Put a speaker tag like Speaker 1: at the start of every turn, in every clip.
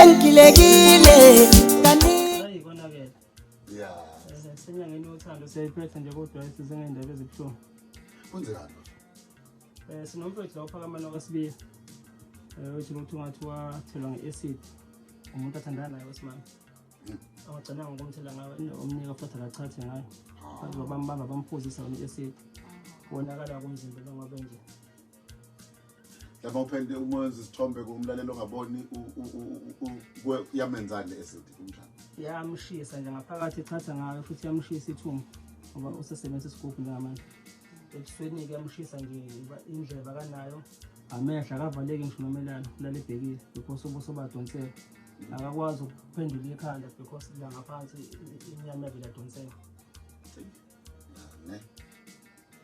Speaker 1: sengilekile
Speaker 2: hayi kona ke
Speaker 3: Yeah.
Speaker 2: senyangeni yothando siyayiphetha nje kodwa sizengendaba ezibuhlungu
Speaker 3: Kunzekani?
Speaker 2: sinomfethu la uphakamana kwasibiya uthi ukuthi ungathi wathelwa ngeacid umuntu athandana naye wesimanje awagcina ngokumthela ngayo omnika futhi akachathe ngayo bazobambamba bamphuzisa ngeacid wonakala kumzimba longabe nje
Speaker 3: Lapha uphende umenza isithombe kumlalelo ongaboni yamenzani acid kumshana.
Speaker 2: yamshisa nje ngaphakathi echatha ngayo futhi yamshisa ithumbu ngoba usesebenzisa isigubhu njengamanje ebusweni ke yamshisa nje indleba kanayo amehla akavaleki ngisho nomelano lale ebhekile because ubuso badonsela akakwazi ukuphendula ikhanda because la ngaphansi inyama yavela donsela
Speaker 3: ne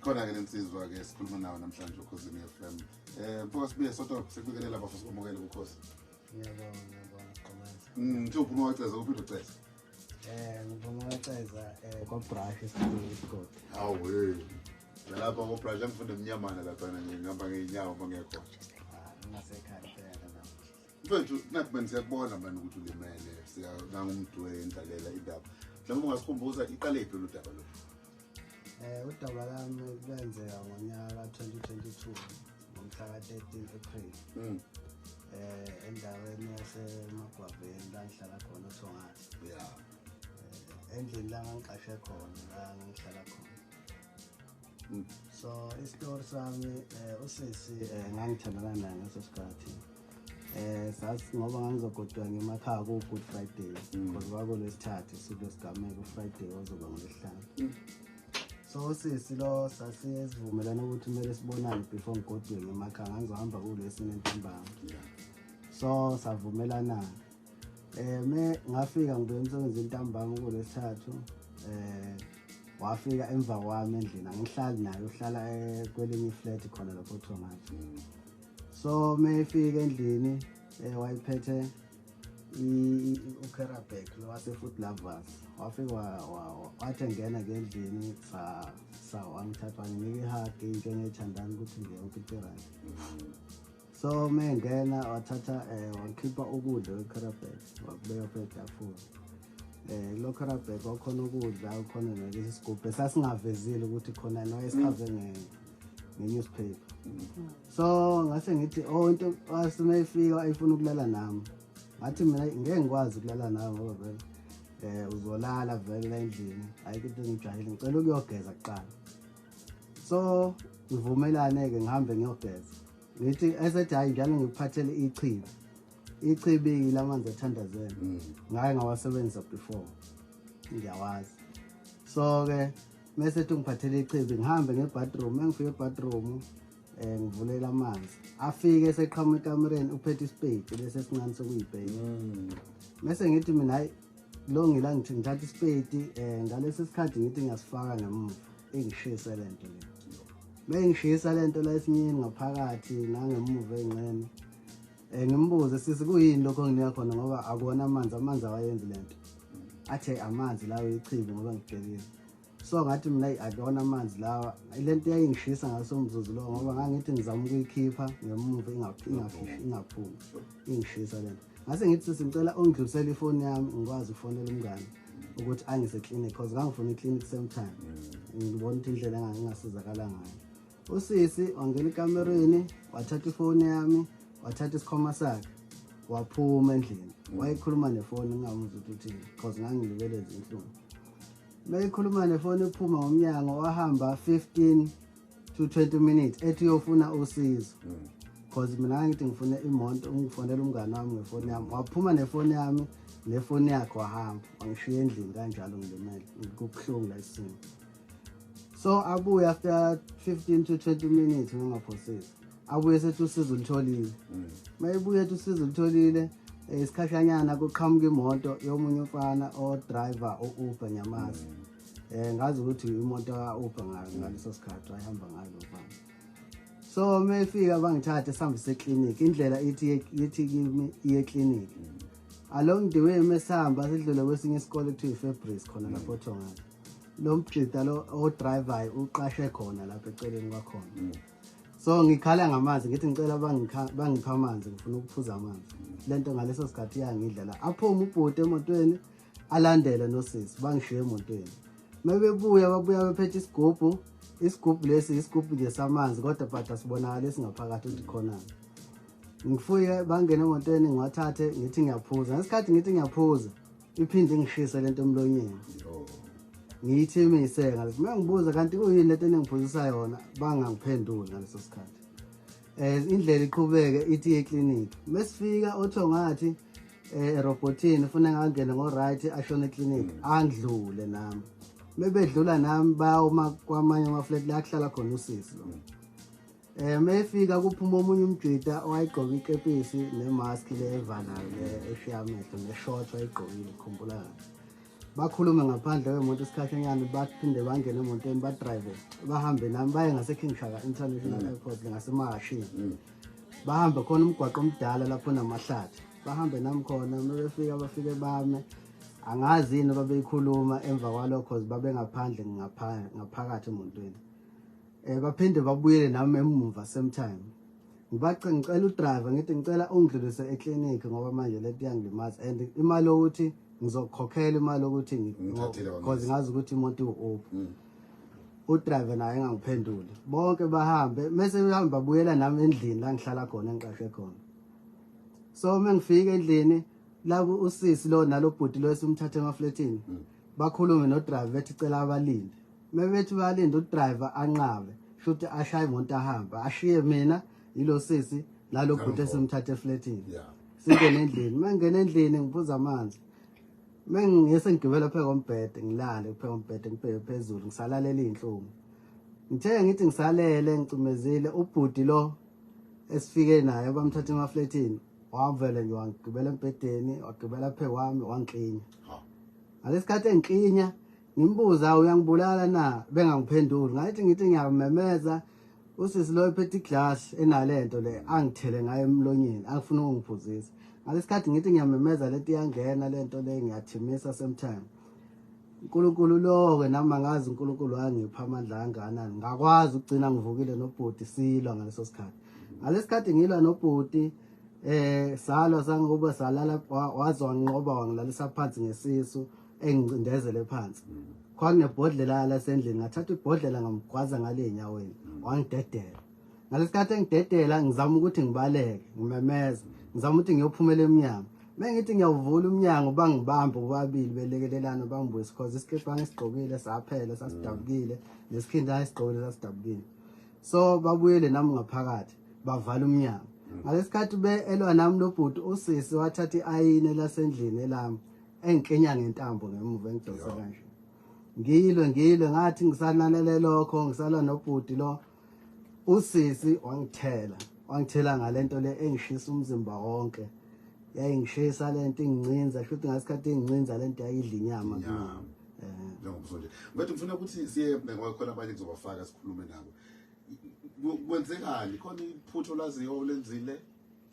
Speaker 3: khona ke lensizwa ke sikhuluma nawo namhlanje ukhosini FM mfowethu sibuye soto sekubikelela abafisa ukumukela ukhosi
Speaker 4: ngiyabona qhamuza
Speaker 3: nje uphuma waceza uphinda uceza
Speaker 4: ngivuma waceza kwa brush isikole
Speaker 3: hawe lapha ko brush angifunda emnyamana lapha ngihamba ngeenyawo bangekho
Speaker 4: nasekhaya phela la
Speaker 3: mfowethu nakubeni siyakubona manje ukuthi ulimele siyanga umuntu wendalela indaba mhlawumbe ungasikhumbuza iqale iphi uDaba lo
Speaker 4: uDaba lami lwenzeka ngonyaka 2022 ngomhla ka 13 April endaweni yaseMagwaveni la ngihlala khona eThongani
Speaker 3: yeah
Speaker 4: endlini la ngiqashe khona la ngihlala khona so istory sami usisi ngangithandana naye ngaso sikhathi sasi ngoba ngangizogodwa ngemakhaya ku Good Friday because kwakulesithathu suku lesigameko Friday ozoba ngolesihlanu so sisi lo sasivumelana ukuthi kumele sibonane before ngigodwe ngemakhaya ngizohamba kulesine ntambama so savumelana me ngafika ngibuye emsebenzini ntambama kulesithathu wafika emva kwami endlini angihlali naye uhlala kwelinye iflat khona lapho Thongani so mefika endlini wayiphethe uKerabek lo wase Food Lovers wafika wathi ngena ngendlini wangithatha wanginika ihug into engiyithandana ukuthi ngiyonke itirani so mengena wathatha wakhipha ukudla weKerabek wakubeka phezulu lo Kerabek wakhona ukudla ukhona nalesi sigubhu sasingavezile ukuthi khona noyesikhave nge-newspaper so ngase ngithi into wasimefika ayifuna ukulala nami ngathi mina ngeke ngikwazi ukulala nawe ngoba vele uzolala vele la endlini ayikho into engijahile ngicela ukuyogeza kuqala so ngivumelane ke ngihambe ngiyogeza ngithi esethi hayi njalo ngiphathele ichibi lamanzi athandazela ngaye ngawasebenzisa before ngiyawazi so ke mase ngiphathele ichibi ngihambe ngebathroom engifike ebathroom ngivulela amanzi afike eseqhamuka ekamereni uphethe ispade bese sincane sokuyibheka mase ngithi mina hayi lo ngila ngithi ngithatha ispade ngalesi sikhathi ngithi ngiyasifaka ngemuva engishisa lento le bengishisa lento la esinyini ngaphakathi nangemuva engcene ngimbuze sisi kuyini lokho nginika khona ngoba akona amanzi awayenzi lento athe amanzi lawo ichibi ngoba ngibhekile so ngathi mina akona amanzi lawa lento yayingishisa ngasomzuzu lo ngoba ngangithi ngizama ukuyikhipha ngemuva ingaphumi ingishisa lento ngase ngithi sicela ungidlulisele ifoni yami ngikwazi ukufonela umngane ukuthi angise clinic because ngangifuna iclinic same time ngibona ukuthi indlela engangasizakala ngayo usisi wangena ekamereni wathatha ifoni yami wathatha isikhoma sakhe waphuma endlini wayikhuluma nefoni ngingamuzi ukuthi because ngangilibele izinhlungu beyikhuluma nefoni ephuma ngomnyango wahamba 15 to 20 minutes ethi uyofuna usizo because mina ngithi ngifuna imoto ngifonela umngane wami ngefoni yami waphuma nefoni yami nefoni yakhe wahamba wangishiya endlini kanjalo ngilimele ngikubuhlungu la isimo so abuye after 15 to 20 minutes ngingaphosisi abuye sethi usizo ulitholile mayebuye ethi usizo ulitholile isikhashanyana kuqhamuka imoto yomunye umfana driver Uber nyamazi ngazi ukuthi imoto ka-Uber ngaleso sikhathi wayihamba ngayo lo mfana so mefika bangithatha sihambise eclinic indlela ithi kimi iye clinic along the way mesihamba sidlule kwesinye isikole kuthiwa iFabrice khona lapho Thongani loMjita lo driver uqashe khona lapha eceleni kwakhona So ngikhala ngamanzi ngithi ngicela bangipha amanzi ngifuna ukuphuza amanzi. Lento ngaleso sikhathi yangidlela. Aphuma ubhuti emotweni alandela nosisi bangishiye emotweni. Mabebuya babuya bephethe isigubhu. Isigubhu lesi isigubhu nje samanzi kodwa but asibonakala esingaphakathi ukuthi khona. Ngifike bangena emotweni ngiwathathe ngithi ngiyaphuza. Ngesikhathi ngithi ngiyaphuza iphinde ingishise lento emlonyeni. Ngiyithimise ngaleso mangibuza kanti kuyini lento engiphuzisa yona bangangiphenduli ngaleso sikhathi. Indlela iqhubeke ithi eclinic. Mesifika otho ngathi robotini ufuna ngangena ngo right ashone eclinic angidlule nami. Mebedlula nami bayoma kwamanye ama flat la kuhlala khona usisi lo. Mefika kuphuma omunye uMjita owayigqoka ikepisi nemask le evalayo le eshiya amehlo neshort wayigqokile khumbula. Bakhulume ngaphandle kwemoto isikhashanyana baphinde bangena emotweni badrive bahambe nami baye ngase King Shaka International Airport ngasemahashini. Bahambe khona umgwaqo omdala lapho namahlathi. Bahambe nami khona mebefika bafike bame angazi yini babeyikhuluma emva kwalokho cause babe ngaphandle ngaphakathi emotweni. Baphinde babuyele nami emuva same time. Ngicela udriver ngithi ngicela ungidlulise eclinic ngoba manje lento yangilimaza and imali ukuthi ngizokhokhela imali ukuthi cause ngazi ukuthi imoto iwuphi. Udriver naye engangiphenduli. Bonke bahambe mase behamba babuyela nami endlini la ngihlala khona engiqashe khona. So mengifika endlini labo usisi lo nalobhuti lo esimthathe emafletini bakhulume no driver bethi cela abalinde. Mebethi balinde udriver anqabe futhi ashaye imoto ahamba ashiye mina yilo sisi lalo bhuti esimthathe efletini. Singene endlini mangena endlini ngiphuza amanzi. Mengiyese ngigibela pheka kombhede ngilale pheka kombhede ngibheke phezulu ngisalalela inhlungu. Ngithe ngithi ngisalele ngicumezile ubhuti lo esifike naye bamthatha emafletini wavele nje wangigibela empedeni wagibela pheka wami wangiklinya. Ngalesikhathi engiklinya ngimbuza uyangibulala na bengangiphenduli ngathi ngithi ngiyamemeza usisi lo ephethe iglass enalento le angithele ngayo emlonyeni angifuna ungiphuzisa. Ngalesikhathi ngithi ngiyamemeza lento iyangena lento le ngiyathimisa same time. uNkulunkulu lo ke nami ngazi uNkulunkulu wangipha amandla kangakanani ngakwazi ukugcina ngivukile nobhuti silwa ngaleso sikhathi. Ngalesikhathi ngilwa nobhuti salwa sangoba salala wazwa nqoba wangilalisa phansi ngesisu engicindezele phansi. Kwanebhodlela la sendlini ngathatha ibhodlela ngamgwaza ngale enyaweni wangidedela. Ngalesikhathi engidedela ngizama ukuthi ngibaleke ngimemeza ngizama ukuthi ngiyophumela eminyango. Mengithi ngiyavula umnyango bangibambe bobabili belekelelana bangibuyisa cause isikhepe bangisigqokile saphela sasidabukile nesikhinda isigqokile sasidabukile. So babuyele nami ngaphakathi bavala umnyango. Ngalesikhathi elwa nami lobhuti usisi wathatha iayini lasendlini elami engikenya ngentambo ngemuva engidosa kanje. Ngilwe ngathi ngisananele lokho ngisala nobhuti lo usisi wangithela ngalento le engishisa umzimba wonke. Yayingishisa lento ingcinza futhi ngasikhathi ingcinza lento yayidla inyama kimi.
Speaker 3: Njengoba nje ngathi ngifuna ukuthi siye ngokhona abanye ngizobafaka sikhulume nabo. Kwenzekani khona iphutho laziyo olenzile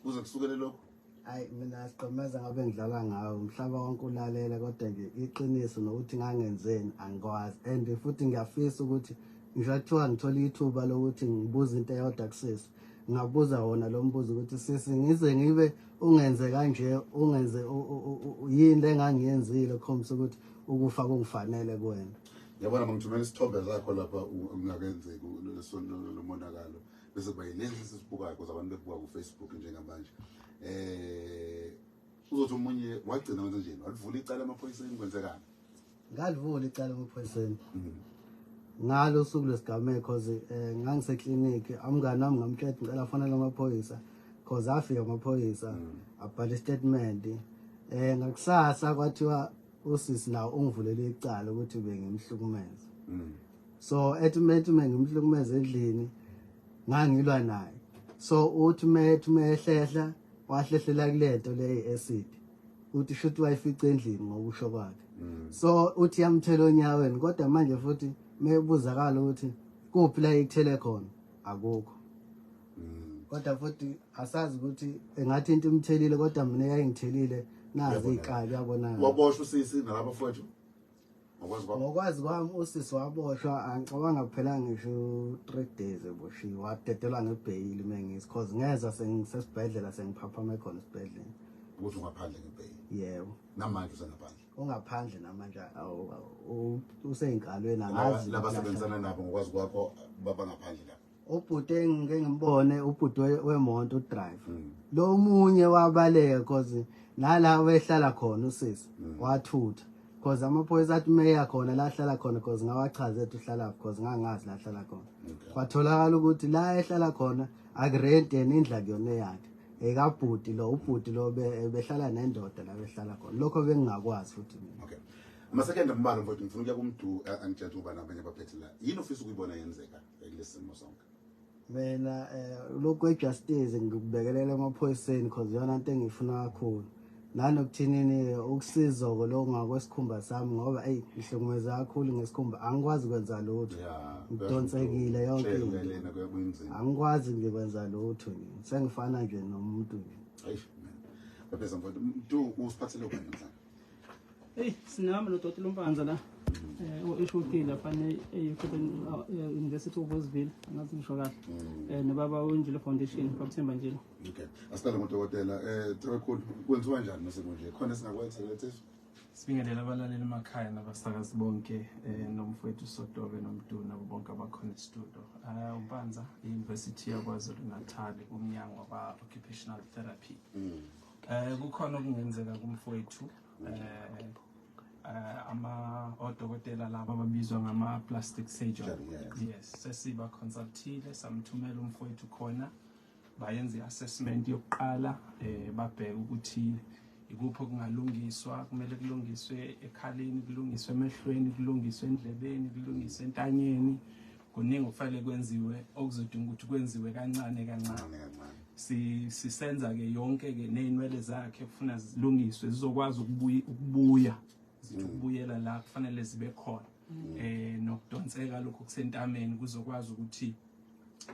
Speaker 3: kuze kusukele lokho?
Speaker 4: Hayi mina siqhumeza ngabe ngidlala ngawo umhlaba wonke ulalela kodwa nje iqiniso nokuthi ngangenzeni angikwazi and futhi ngiyafisa ukuthi ngishathiwa ngithola ithuba lokuthi ngibuze into eyodwa kusisi. Ngabuza wona lo mbuzo ukuthi sisi ngize ngibe ungenze kanje ungenze yini engangiyenzile khombisa ukuthi ukufa kungifanele kuwena.
Speaker 3: Yabona mangithumela isithombe zakho lapha ungakenzeki lesonto lomonakalo bese kuba yilezi sisibukayo because abantu bebuka ku Facebook njengamanje. Uzothi umunye wagcina wenze njeni walivula icala emaphoyiseni kwenzekani?
Speaker 4: Ngalivula icala emaphoyiseni. Ngalo suku lesigameko cause ngangise clinic amngani nami ngamtshela ngicela fonela amaphoyisa cause afika amaphoyisa abhala statement ngakusasa kwathiwa usisi nawo ungivulele icala ukuthi bengimhlukumeza. So ethi ngimhlukumeza endlini ngangilwa naye. So uthi mehlehla wahlehlela kulento le aCID uthi shuthi wayifica endlini ngokusho kwakhe. So uthi yamthela onyaweni kodwa manje futhi mebuzakala ukuthi kuphi la ikuthele khona akukho. Kodwa futhi asazi ukuthi engathi into imthelile kodwa mina yayingithelile nazi iqala yabona.
Speaker 3: Waboshwa usisi nalabo mfowethu
Speaker 4: ngokwazi kwami usisi waboshwa angicabanga kuphela ngisho 3 days eboshiwe wadedelwa ngebhayili mengisi cause ngeza sengisesibhedlela sengiphaphame khona esibhedlela
Speaker 3: ukuthi ungaphandle ngebhayili
Speaker 4: yebo
Speaker 3: namanje usengaphandle
Speaker 4: ungaphandle namanje useyinkalweni angazi
Speaker 3: labasebenzana nabo ngokwazi kwakho baba ngaphandle la
Speaker 4: ubhuti engike ngimbone ubhuti wemonto udrive lo munye wabaleka cause nala wehlala khona usisi wathutha cause amaphoyisa athi meya khona la hlala khona cause ngawachaze ethi uhlala cause ngangazi la hlala khona kwatholakala ukuthi la ehlala khona akurent indla kuyona yakhe ekabhuti lo ubhuti lo behlala nendoda la behlala khona lokho bengingakwazi futhi mina
Speaker 3: okay amasekenda mbalo mfowethu ngifuna ukuya kumuntu angitshela uba nabanye abaphethe la yini ofisa ukuyibona yenzeka kulesimo sonke
Speaker 4: mina lokho ejustice ngikubekelela emaphoyiseni cause yona into engifuna kakhulu nanokuthinini ukusizoko lo ngakwesikhumba sami ngoba ngihlukumeza kakhulu ngesikhumba angikwazi kwenza lutho ngidonsekile yonke into angikwazi ngikwenza lutho sengifana nje nomuntu nje
Speaker 3: hayi bapheza mfowethu usiphathele ubani namhlanje
Speaker 2: sinama nodokotela uMpanza la eshutile fane University of Westville ngazi ngisho kahle nobaba wenjilo foundation bakuthemba njalo
Speaker 3: okay asiqale ngudokotela Thekulu kwenziwa kanjani mase konje khona singakwenza lethe
Speaker 1: sibingelela abalaleli emakhaya nabasakazi bonke nomfowethu Sotobe nomduna nabo bonke abakhona e-studio uMpanza i-University yakwaZulu Natal kumnyango waba occupational therapy kukhona okungenzeka kumfowethu odokotela laba ababizwa ngama plastic surgeon yes sesiba consultile samthumela umfowethu khona bayenza i-assessment yokuqala babheka ukuthi ikuphi okungalungiswa kumele kulungiswe ekhaleni kulungiswe emehlweni kulungiswe endlebeni kulungiswe entanyeni kuningi okufanele kwenziwe okuzodinga ukuthi kwenziwe kancane sisenza ke yonke ke nezinwele zakhe kufuna zilungiswe zizokwazi ukubuyela la kufanele zibe khona nokudonseka lokho kusentameni kuzokwazi ukuthi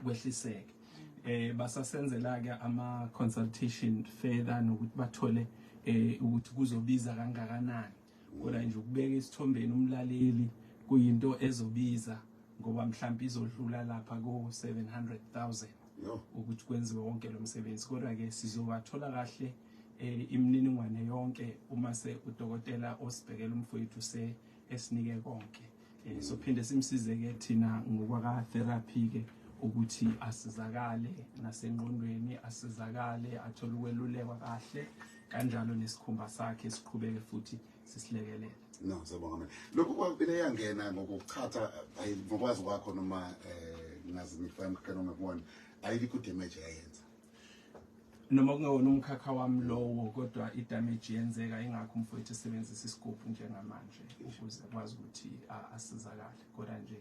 Speaker 1: kwehliseke basasenzela ke ama consultation further nokuthi bathole ukuthi kuzobiza kangakanani kodwa nje ukubeka isithombeni umlaleli kuyinto ezobiza ngoba mhlawumbe izodlula lapha ko 700,000 ukuthi kwenziwe wonke lo msebenzi kodwa ke sizobathola kahle imininingwane yonke uma se udokotela osibhekela umfowethu esinike konke so phinde simsize ke thina ngokwaka therapy ke ukuthi asizakale nasengqondweni asizakale athole ukwelulekwa kahle kanjalo nesikhumba sakhe siqhubeke futhi sisilekelele
Speaker 3: no sabonga mina lokho kwabile yangena ngokuchatha ngokwazi kwakho noma ngazi ngifana kana ngakubona ayikho damage yayenza
Speaker 1: noma kungewona umkhakha wami lowo kodwa idamage yenzeka ingakho umfowethu esebenzisa isigubhu njengamanje ukuze kwazi ukuthi asizakale kodwa nje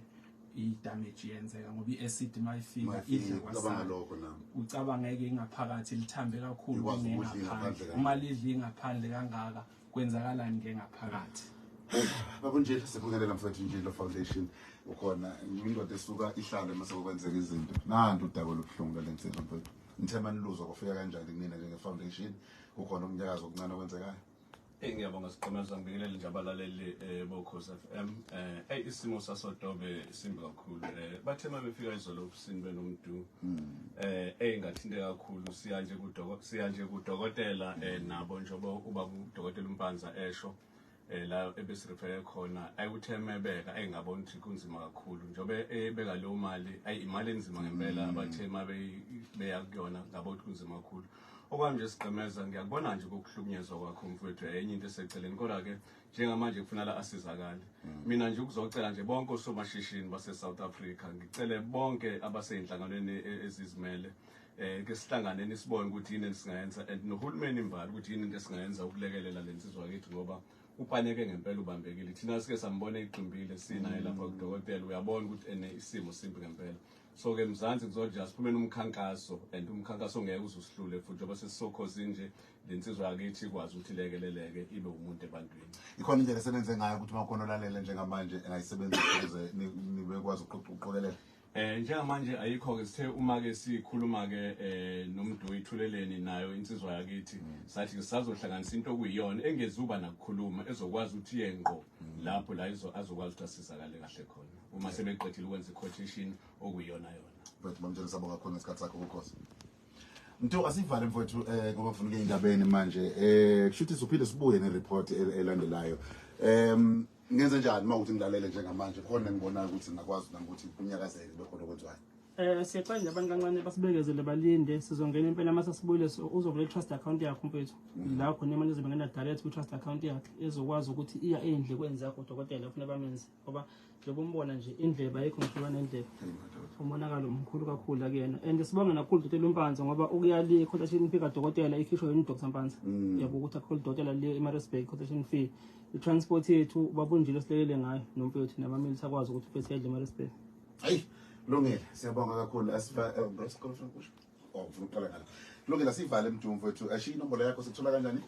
Speaker 1: idamage yenzeka ngoba iacid mayifika idla
Speaker 3: kwasalokho nami
Speaker 1: ucabangeke ingaphakathi lithambe kakhulu ngengaphandle uma lidla ingaphandle kangaka kwenzakalani ngengaphakathi
Speaker 3: babunje sibungelela mfowethu Njilo Foundation ukhona indoda esuka ihlale mase kwenzeka izinto nantu uDaba lobuhlungu lensizwa mfowethu nithema niluzo kufika kanjani kunina njenge foundation ukhona umnyakazo okuncane okwenzekayo
Speaker 5: ngiyabonga siqhamaza ngibingelele nje abalaleli boKhosi FM isimo saSotobe simbi kakhulu bathema befika izolo ofisini benomdu engathinte kakhulu siyanje kudokotela nabo njobo uba udokotela uMpanza esho la ebesirefere khona ayikutheme beka engabona ukuthi kunzima kakhulu njobe ebeka leyo mali imali enzima ngempela abathema beya kuyona ngabo ukuthi kunzima kakhulu okwami nje siqhemeza ngiyakubona nje ukuhlukunyezwa kwakho mfowethu enye into eseceleni kodwa ke njengamanje kufanele asizakale mina nje ukuzocela nje bonke osomashishini base South Africa ngicele bonke abaseyinhlanganweni ezizimele ke sihlangane nisibone ukuthi yini esingayenza and nohulumeni imvali ukuthi yini into esingayenza ukulekelela lensizwa yethu ngoba upaneke ngempela ubambekile thina sike sambona iqimbile sinaye lapha kudokotela uyabona ukuthi isimo simbi ngempela so ke mzansi kuzoja siphume nomkhankaso and umkhankaso ngeke uzosihlule futhi ngoba sesisokhozi nje lensizwa yakithi ikwazi ukuthi lekeleleke ibe umuntu ebantwini
Speaker 3: ikhona indlela esebenze ngayo ukuthi makhona olalela njengamanje engayisebenzisa ukuze nibe kwazi ukuqoqelela
Speaker 5: Njengamanje ayikho-ke sithe uma-ke sikhuluma-ke noMdu ithuleleni nayo insizwa yakithi sathi sazohlanganisa into okuyiyona engezuba nakukhuluma ezokwazi ukuthi iye ngqo lapho la azokwazi ukuthi asizakale kahle khona uma sebeqedile ukwenza i-quotation okuyiyona yona.
Speaker 3: Mfowethu bamtshela sabonga khona isikhathi sakho ukhosi. Mntu asivale mfowethu ngoba ufuna ukuya endabeni manje kusho ukuthi sizophinde sibuye nereport elandelayo. Ngenze njani mawukuthi ngilalele njengamanje khona ngibona ukuthi ngakwazi ukuthi kunyakazeke bekhona okwenzwayo.
Speaker 2: Siyaqala nje abantu kancane basibekezele balinde sizongena impela mase sibuyile uzovula i-trust account yakho mfethu la khona imali izobengena direct ku-trust account yakhe ezokwazi ukuthi iya endlekweni zakho udokotela ufuna bamenze ngoba njengoba umbona nje indleba ayikho ngihlukana nendleba umonakalo mkhulu kakhulu akuyena and sibonga nakhulu udokotela uMpanza ngoba ukuyali i-quotation fee kadokotela ikhishwe yini uDr Mpanza yabo ukuthi akhulu udokotela le eMaritzburg quotation fee i-transport yethu babunjile silelele ngayo nomfethu nabamilisi akwazi ukuthi ufethu edle eMaritzburg.
Speaker 3: Hayi Lungile siyabonga kakhulu asifa ufuna ukuqala ngala. Lungile asivale Mdu mfowethu ashiya inombolo yakho sikuthola kanjani?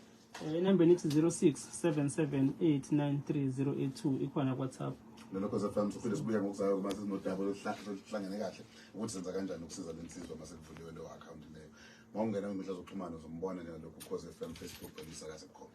Speaker 2: Inamba nithi 0677893082 ikhona WhatsApp.
Speaker 3: Lokho zafanele siphinde sibuye ngokuzayo kuba sinoDaba lohlangene kahle ukuthi senza kanjani ukusiza lensizwa mase kuvuliwe lo account leyo. Mawungena kwimidla zokuxhumana uzombona ngalokho ukhoze FM Facebook bese akase khona.